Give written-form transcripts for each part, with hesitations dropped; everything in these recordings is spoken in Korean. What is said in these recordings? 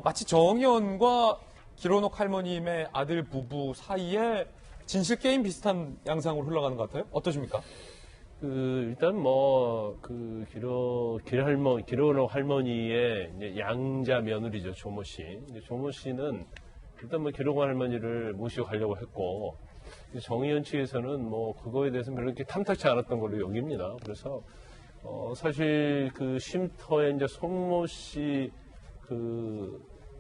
마치 정의원과 길원옥 할머님의 아들 부부 사이에 진실 게임 비슷한 양상으로 흘러가는 것 같아요. 어떠십니까? 일단 길원옥 할머니의 이제 양자 며느리죠, 조모 씨. 조모 씨는 일단 길원옥 할머니를 모시고 가려고 했고, 정의원 측에서는 그거에 대해서 별로 이렇게 탐탁치 않았던 걸로 여깁니다. 그래서, 사실 쉼터에 이제 손모 씨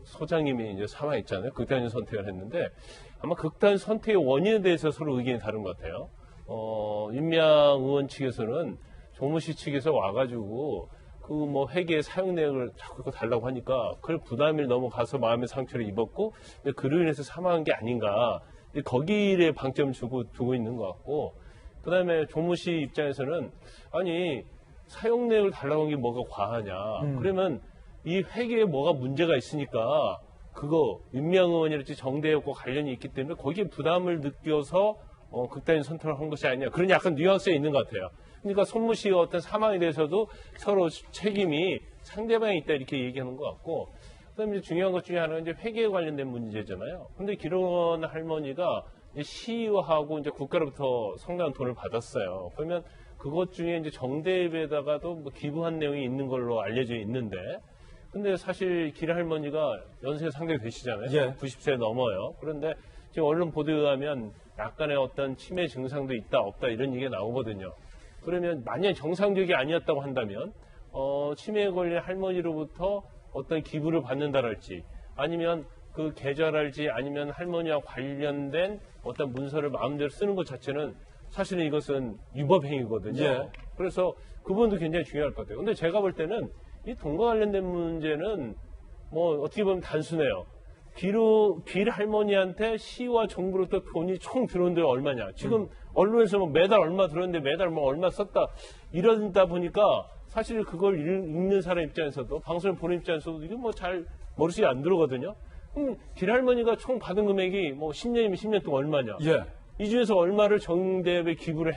소장님이 이제 사망했잖아요. 극단적 선택을 했는데, 아마 극단 선택의 원인에 대해서 서로 의견이 다른 것 같아요. 윤미향 의원 측에서는 조모 씨 측에서 와가지고 회계 사용 내역을 자꾸 달라고 하니까 그걸 부담이 넘어가서 마음의 상처를 입었고 그로 인해서 사망한 게 아닌가 거기에 방점을 두고 있는 것 같고 그 다음에 조모 씨 입장에서는 아니 사용 내역을 달라고 한 게 뭐가 과하냐 그러면 이 회계에 뭐가 문제가 있으니까 그거 윤미향 의원이랄지 정대협과 관련이 있기 때문에 거기에 부담을 느껴서 극단적 선택을 한 것이 아니냐. 그런 약간 뉘앙스가 있는 것 같아요. 그러니까 손모 씨의 어떤 사망에 대해서도 서로 책임이 상대방에 있다 이렇게 얘기하는 것 같고 그다음에 중요한 것 중에 하나는 이제 회계에 관련된 문제잖아요. 근데 길원 할머니가 시의회하고 이제 국가로부터 상당한 돈을 받았어요. 그러면 그것 중에 이제 정대협에다가도 기부한 내용이 있는 걸로 알려져 있는데 근데 사실 길 할머니가 연세가 상당히 되시잖아요. 예. 90세 넘어요. 그런데 지금 언론 보도에 의하면 약간의 어떤 치매 증상도 있다 없다 이런 얘기가 나오거든요. 그러면 만약 정상적이 아니었다고 한다면 치매에 걸린 할머니로부터 어떤 기부를 받는다랄지 아니면 그 계좌랄지 아니면 할머니와 관련된 어떤 문서를 마음대로 쓰는 것 자체는 사실은 이것은 위법행위거든요. 예. 그래서 그 부분도 굉장히 중요할 것 같아요. 근데 제가 볼 때는 이 돈과 관련된 문제는 어떻게 보면 단순해요. 길 할머니한테 시와 정부로부터 돈이 총 들어온 데 얼마냐. 지금 언론에서 매달 얼마 들었는데 매달 얼마 썼다. 이러다 보니까 사실 그걸 읽는 사람 입장에서도 방송을 보는 입장에서도 이게 잘 머릿속에 안 들어오거든요. 그럼 길 할머니가 총 받은 금액이 10년이면 10년 동안 얼마냐. 예. 이 중에서 얼마를 정대협에 기부를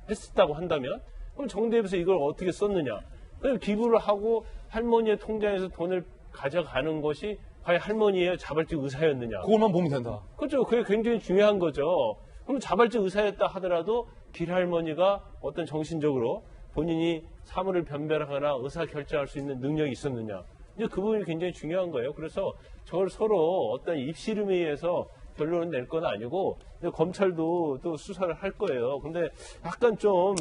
했었다고 한다면 그럼 정대협에서 이걸 어떻게 썼느냐. 그럼 기부를 하고 할머니의 통장에서 돈을 가져가는 것이 과연 할머니의 자발적 의사였느냐. 그것만 보면 된다. 그렇죠. 그게 굉장히 중요한 거죠. 그럼 자발적 의사였다 하더라도 길 할머니가 어떤 정신적으로 본인이 사물을 변별하거나 의사결정할 수 있는 능력이 있었느냐. 이제 그 부분이 굉장히 중요한 거예요. 그래서 저걸 서로 어떤 입씨름에 의해서 결론을 낼 건 아니고 검찰도 또 수사를 할 거예요. 근데 약간 좀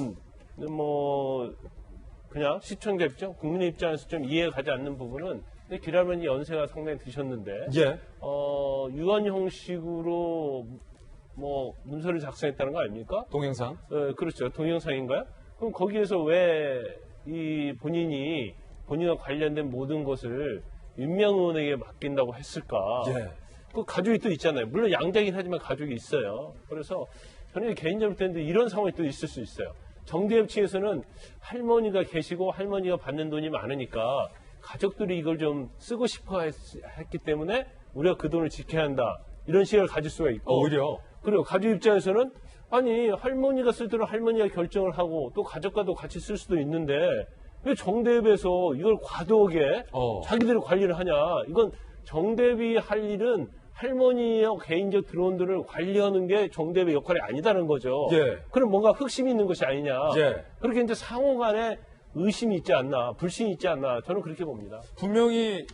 그냥 시청자 입장, 국민의 입장에서 좀 이해가 가지 않는 부분은 근데 길 할머니 연세가 상당히 드셨는데 예. 유언 형식으로 문서를 작성했다는 거 아닙니까? 동영상. 그렇죠. 동영상인가요? 그럼 거기에서 왜 본인과 관련된 모든 것을 윤미향 의원에게 맡긴다고 했을까? 예. 그 가족이 또 있잖아요. 물론 양자긴 하지만 가족이 있어요. 그래서 저는 개인적으로 볼 때는 이런 상황이 또 있을 수 있어요. 정대협 측에서는 할머니가 계시고 할머니가 받는 돈이 많으니까 가족들이 이걸 좀 쓰고 싶어 했기 때문에 우리가 그 돈을 지켜야 한다. 이런 시각을 가질 수가 있고. 오히려. 그리고 가족 입장에서는 아니 할머니가 쓸 돈을 할머니가 결정을 하고 또 가족과도 같이 쓸 수도 있는데 왜 정대협에서 이걸 과도하게 자기들이 관리를 하냐. 이건 정대협이 할 일은 할머니의 개인적 들어온 돈을 관리하는 게 정대협의 역할이 아니다는 거죠. 예. 그럼 뭔가 흑심이 있는 것이 아니냐. 예. 그렇게 이제 상호 간에 의심이 있지 않나, 불신이 있지 않나, 저는 그렇게 봅니다. 분명히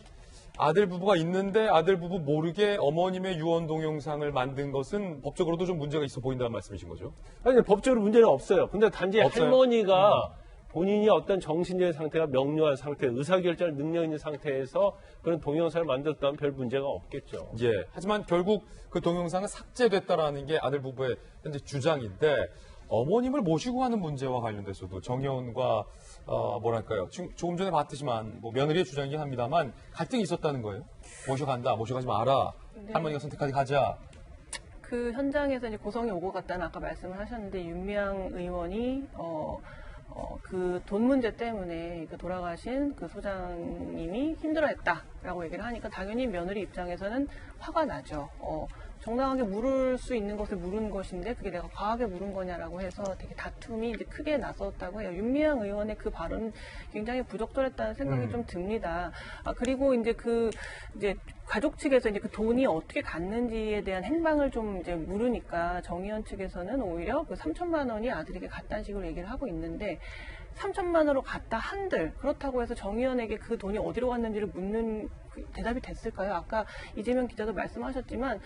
아들 부부가 있는데 아들 부부 모르게 어머님의 유언 동영상을 만든 것은 법적으로도 좀 문제가 있어 보인다는 말씀이신 거죠? 아니, 법적으로 문제는 없어요. 근데 단지 없어요? 할머니가 본인이 어떤 정신적인 상태가 명료한 상태, 의사결정 능력 있는 상태에서 그런 동영상을 만들었다면 별 문제가 없겠죠. 예. 하지만 결국 그 동영상은 삭제됐다라는 게 아들 부부의 현재 주장인데 어머님을 모시고 가는 문제와 관련돼서도 정의원과 뭐랄까요. 조금 전에 봤듯이만 며느리의 주장이긴 합니다만 갈등이 있었다는 거예요. 모셔간다, 모셔가지 마라. 네. 할머니가 선택하게 가자. 그 현장에서 이제 고성이 오고 갔다는 아까 말씀을 하셨는데 윤미향 의원이 그 돈 문제 때문에 그 돌아가신 그 소장님이 힘들어했다라고 얘기를 하니까 당연히 며느리 입장에서는 화가 나죠. 정당하게 물을 수 있는 것을 물은 것인데 그게 내가 과하게 물은 거냐라고 해서 되게 다툼이 이제 크게 났었다고 해요. 윤미향 의원의 그 발언은 굉장히 부적절했다는 생각이 좀 듭니다. 그리고 이제 이제 가족 측에서 이제 그 돈이 어떻게 갔는지에 대한 행방을 좀 이제 물으니까 정의원 측에서는 오히려 그 3천만 원이 아들에게 갔다는 식으로 얘기를 하고 있는데 3천만 원으로 갔다 한들 그렇다고 해서 정의원에게 그 돈이 어디로 갔는지를 묻는 대답이 됐을까요? 아까 이재명 기자도 말씀하셨지만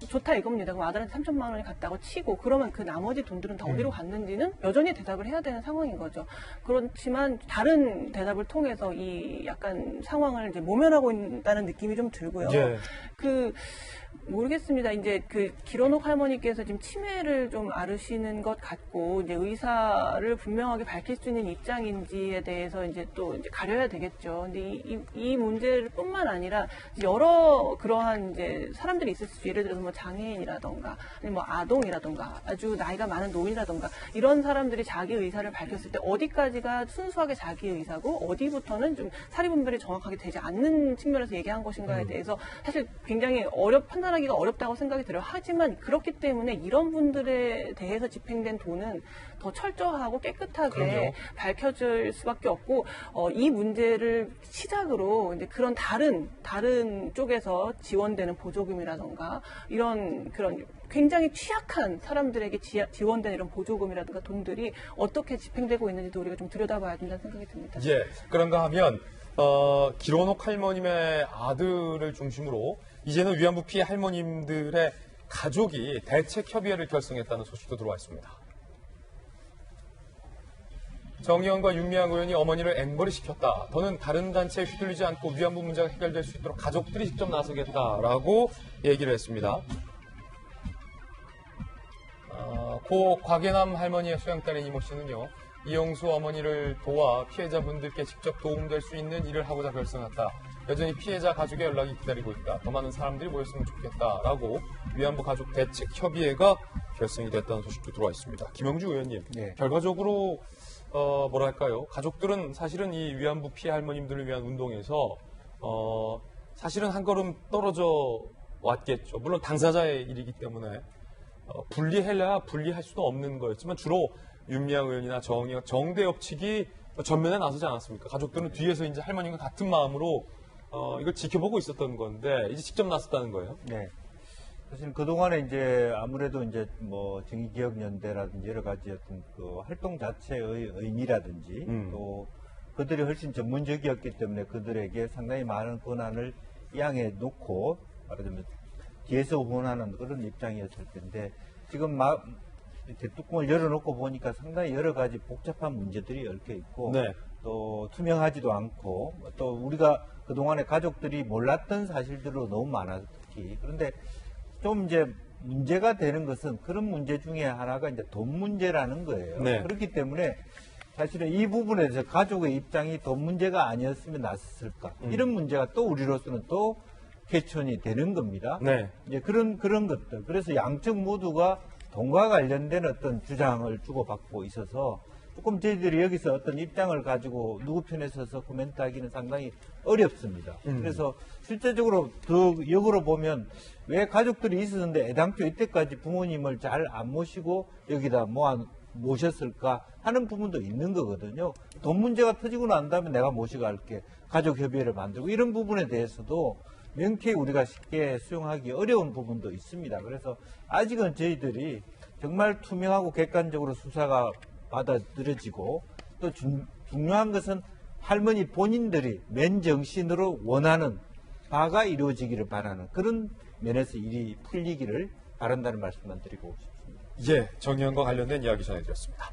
좋다 이겁니다. 그럼 아들한테 3천만 원이 갔다고 치고 그러면 그 나머지 돈들은 다 어디로 갔는지는 여전히 대답을 해야 되는 상황인 거죠. 그렇지만 다른 대답을 통해서 이 약간 상황을 이제 모면하고 있다는 느낌이 좀 들고요. 예. 모르겠습니다. 이제 기론옥 할머니께서 지금 치매를 좀 앓으시는 것 같고, 이제 의사를 분명하게 밝힐 수 있는 입장인지에 대해서 이제 또 이제 가려야 되겠죠. 근데 이 문제를 뿐만 아니라 여러 그러한 이제 사람들이 있을 수 있어요. 예를 들어서 뭐 장애인이라던가, 아니면 뭐 아동이라던가, 아주 나이가 많은 노인이라던가, 이런 사람들이 자기 의사를 밝혔을 때 어디까지가 순수하게 자기 의사고, 어디부터는 좀 사리분별이 정확하게 되지 않는 측면에서 얘기한 것인가에 대해서 사실 굉장히 판단하기가 어렵다고 생각이 들어요. 하지만 그렇기 때문에 이런 분들에 대해서 집행된 돈은 더 철저하고 깨끗하게 그럼요. 밝혀질 수밖에 없고, 이 문제를 시작으로 이제 그런 다른 쪽에서 지원되는 보조금이라던가 그런 굉장히 취약한 사람들에게 지원되는 이런 보조금이라든가 돈들이 어떻게 집행되고 있는지도 우리가 좀 들여다봐야 된다는 생각이 듭니다. 예, 그런가 하면 기론옥 할머님의 아들을 중심으로 이제는 위안부 피해 할머님들의 가족이 대책협의회를 결성했다는 소식도 들어와 있습니다. 정의원과 윤미향 의원이 어머니를 앵벌이시켰다. 더는 다른 단체에 휘둘리지 않고 위안부 문제가 해결될 수 있도록 가족들이 직접 나서겠다라고 얘기를 했습니다. 고 곽예남 할머니의 수양딸인 이모 씨는요, 이영수 어머니를 도와 피해자분들께 직접 도움될 수 있는 일을 하고자 결성했다. 여전히 피해자 가족의 연락이 기다리고 있다. 더 많은 사람들이 모였으면 좋겠다라고 위안부 가족 대책협의회가 결성이 됐다는 소식도 들어와 있습니다. 김영주 의원님, 네. 결과적으로 뭐랄까요? 가족들은 사실은 이 위안부 피해 할머님들을 위한 운동에서 사실은 한 걸음 떨어져 왔겠죠. 물론 당사자의 일이기 때문에 분리해야 분리할 수도 없는 거였지만 주로 윤미향 의원이나 정대협 측이 전면에 나서지 않았습니까? 가족들은 뒤에서 이제 할머님과 같은 마음으로 이걸 지켜보고 있었던 건데 이제 직접 나섰다는 거예요. 네. 사실 그동안에 이제 아무래도 이제 뭐 정의기억연대라든지 여러 가지 어떤 그 활동 자체의 의미라든지 또 그들이 훨씬 전문적이었기 때문에 그들에게 상당히 많은 권한을 이양해 놓고 말하자면 뒤에서 후원하는 그런 입장이었을 텐데 지금 막 이렇게 뚜껑을 열어놓고 보니까 상당히 여러 가지 복잡한 문제들이 얽혀 있고 네. 또 투명하지도 않고 또 우리가 그동안에 가족들이 몰랐던 사실들로 너무 많아 특히 그런데 좀 이제 문제가 되는 것은 그런 문제 중에 하나가 이제 돈 문제라는 거예요. 네. 그렇기 때문에 사실은 이 부분에 대해서 가족의 입장이 돈 문제가 아니었으면 낫을까 이런 문제가 또 우리로서는 또 퀘스천이 되는 겁니다. 네. 이제 그런 것들. 그래서 양측 모두가 돈과 관련된 어떤 주장을 주고받고 있어서 조금 저희들이 여기서 어떤 입장을 가지고 누구 편에 서서 코멘트하기는 상당히 어렵습니다. 그래서 실제적으로 더 역으로 보면 왜 가족들이 있었는데 애당초 이때까지 부모님을 잘 안 모시고 여기다 모셨을까 하는 부분도 있는 거거든요. 돈 문제가 터지고 난 다음에 내가 모셔갈게 가족협의회를 만들고 이런 부분에 대해서도 명쾌히 우리가 쉽게 수용하기 어려운 부분도 있습니다. 그래서 아직은 저희들이 정말 투명하고 객관적으로 수사가 받아들여지고 또 중요한 것은 할머니 본인들이 맨정신으로 원하는 바가 이루어지기를 바라는 그런 면에서 일이 풀리기를 바란다는 말씀만 드리고 싶습니다. 예, 정의원과 관련된 이야기 전해드렸습니다.